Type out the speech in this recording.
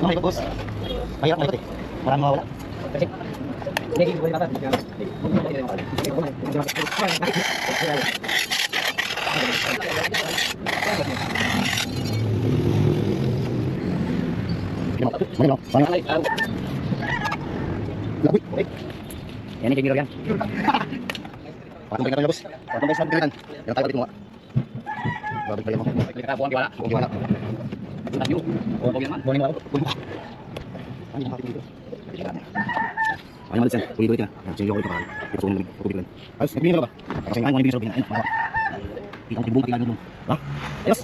malikot, boss. Mahirap malikot eh. Maraming mawawala. Kasi, hindi ko ba yan yung kagiro yan. Patumpay na ito boss. Patumpay sa pagkalitan. Yan tayo balik mo. Babalik pa yan mo. Buwang diwala. Buwang diwala. Buwang naman. Buwang naman. Ano yung dito? Ano yung malisan? Ulit-ulit na. Sige ako ito kakali. Ito sumunod. Pagkubitin lang. Ayos, nagbigyan ka ba? Kasi nga, ano yung bigyan sa bigyan? Ayun, mga. Kita ko tibong patilan mo. Ha? Ayos.